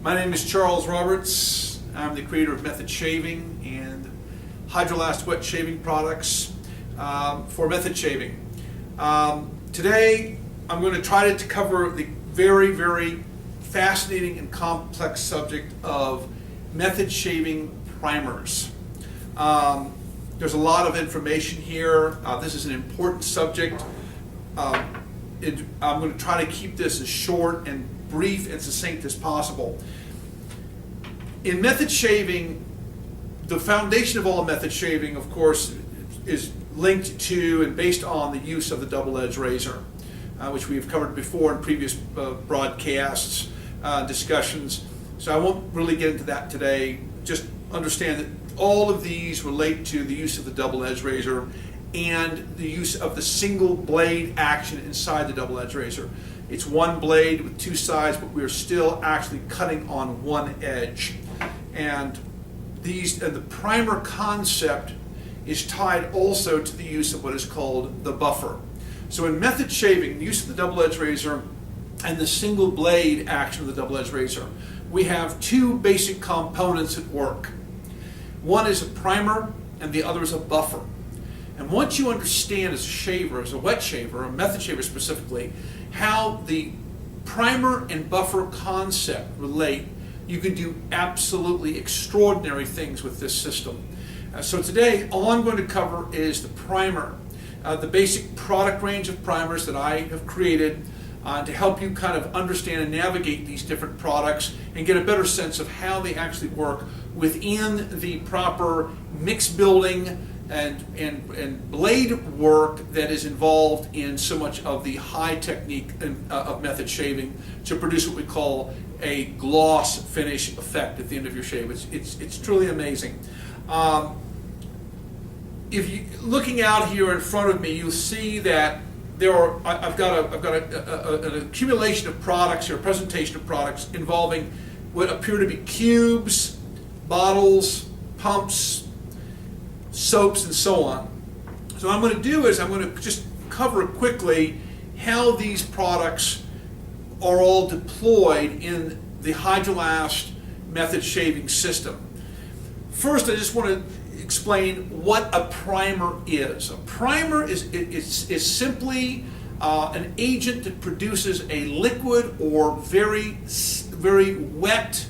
My name is Charles Roberts. I'm the creator of Method Shaving and Hydrolast wet shaving products for method shaving. Today I'm going to try to cover the very, very fascinating and complex subject of method shaving primers. There's a lot of information here. This is an important subject. I'm going to try to keep this as short and brief and succinct as possible. In method shaving, the foundation of all method shaving, of course, is linked to and based on the use of the double-edged razor, which we've covered before in previous broadcasts, discussions. So I won't really get into that today. Just understand that all of these relate to the use of the double-edged razor and the use of the single blade action inside the double-edged razor. It's one blade with two sides, but we are still actually cutting on one edge. And the primer concept is tied also to the use of what is called the buffer. So in method shaving, the use of the double-edged razor and the single blade action of the double-edged razor, we have two basic components at work. One is a primer and the other is a buffer. And once you understand as a shaver, as a wet shaver, a method shaver specifically, how the primer and buffer concept relate, you can do absolutely extraordinary things with this system. So today, all I'm going to cover is the primer, the basic product range of primers that I have created to help you kind of understand and navigate these different products and get a better sense of how they actually work within the proper mix building and blade work that is involved in so much of the high technique of method shaving to produce what we call a gloss finish effect at the end of your shave. It's truly amazing. If you looking out here in front of me, you'll see that I've got an accumulation of products here, a presentation of products involving what appear to be cubes, bottles, pumps, soaps, and so on. So what I'm going to do is I'm going to just cover quickly how these products are all deployed in the Hydrolast method shaving system. First, I just want to explain what a primer is. A primer is simply an agent that produces a liquid or very wet,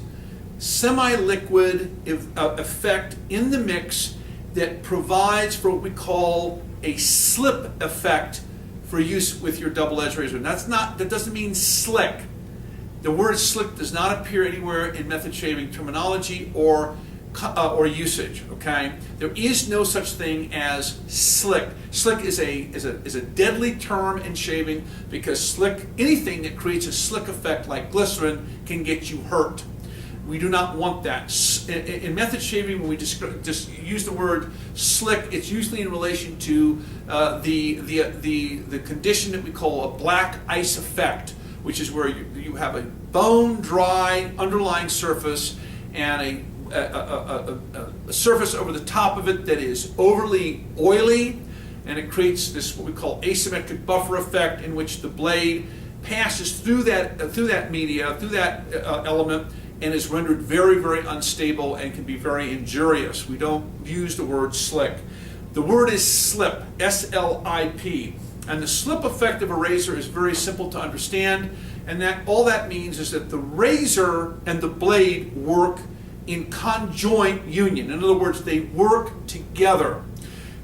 semi-liquid effect in the mix that provides for what we call a slip effect for use with your double-edged razor. And that doesn't mean slick. The word slick does not appear anywhere in method shaving terminology or usage. Okay, there is no such thing as slick. Slick is a deadly term in shaving because anything that creates a slick effect like glycerin can get you hurt. We do not want that. In method shaving, when we just use the word slick, it's usually in relation to the condition that we call a black ice effect, which is where you have a bone dry underlying surface and a surface over the top of it that is overly oily, and it creates this what we call asymmetric buffer effect, in which the blade passes through that media, through that element, and is rendered very, very unstable and can be very injurious. We don't use the word slick. The word is slip, S-L-I-P. And the slip effect of a razor is very simple to understand, and all that means is that the razor and the blade work in conjoint union. In other words, they work together.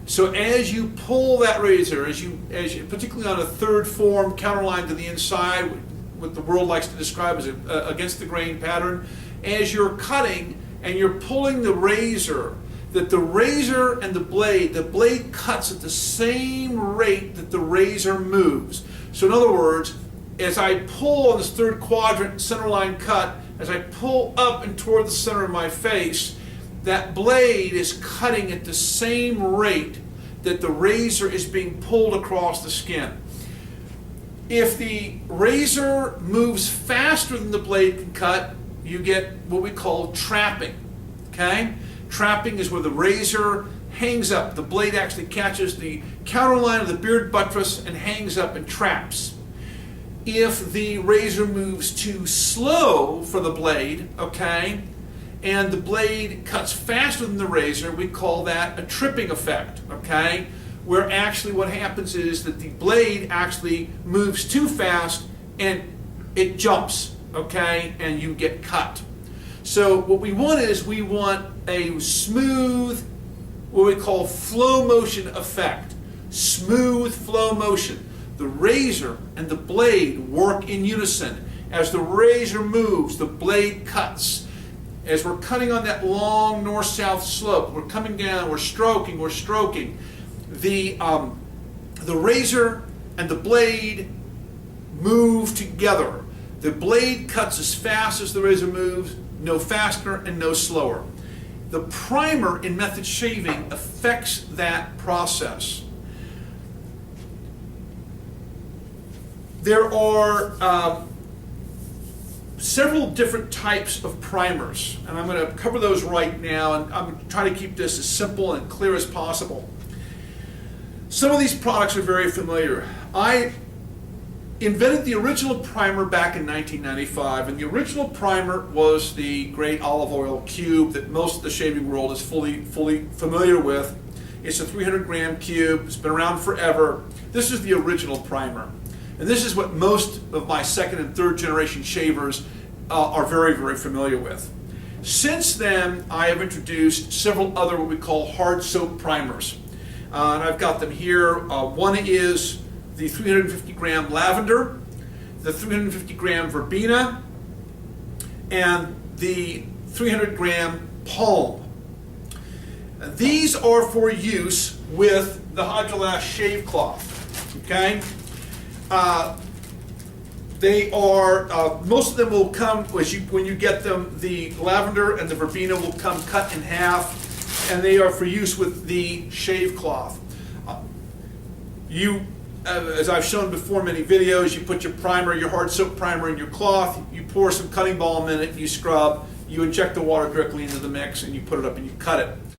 So as you pull that razor, as you particularly on a third form counterline to the inside, what the world likes to describe as against the grain pattern, as you're cutting and you're pulling the razor, that the razor and the blade cuts at the same rate that the razor moves. So in other words, as I pull on this third quadrant centerline cut, as I pull up and toward the center of my face, that blade is cutting at the same rate that the razor is being pulled across the skin. If the razor moves faster than the blade can cut, you get what we call trapping. Okay? Trapping is where the razor hangs up. The blade actually catches the counter line of the beard buttress and hangs up and traps. if the razor moves too slow for the blade, okay, and the blade cuts faster than the razor, we call that a tripping effect, okay, where actually what happens is that the blade actually moves too fast and it jumps, okay, and you get cut. So what we want is we want a smooth, what we call flow motion effect. Smooth flow motion. The razor and the blade work in unison. As the razor moves, the blade cuts. As we're cutting on that long north-south slope, we're coming down, we're stroking. The razor and the blade move together. The blade cuts as fast as the razor moves, no faster and no slower. The primer in method shaving affects that process. There are several different types of primers, and I'm going to cover those right now, and I'm trying to keep this as simple and clear as possible. Some of these products are very familiar. I invented the original primer back in 1995, and the original primer was the great olive oil cube that most of the shaving world is fully familiar with. It's a 300-gram cube. It's been around forever. This is the original primer. And this is what most of my second and third generation shavers are very, very familiar with. Since then, I have introduced several other what we call hard soap primers. And I've got them here. One is the 350-gram lavender, the 350-gram verbena, and the 300-gram palm. These are for use with the Hydrolast shave cloth. Okay. They are, most of them will come, when you get them, the lavender and the verbena will come cut in half, and they are for use with the shave cloth. As I've shown before in many videos, you put your primer, your hard soap primer in your cloth, you pour some cutting balm in it, you scrub, you inject the water directly into the mix, and you put it up and you cut it.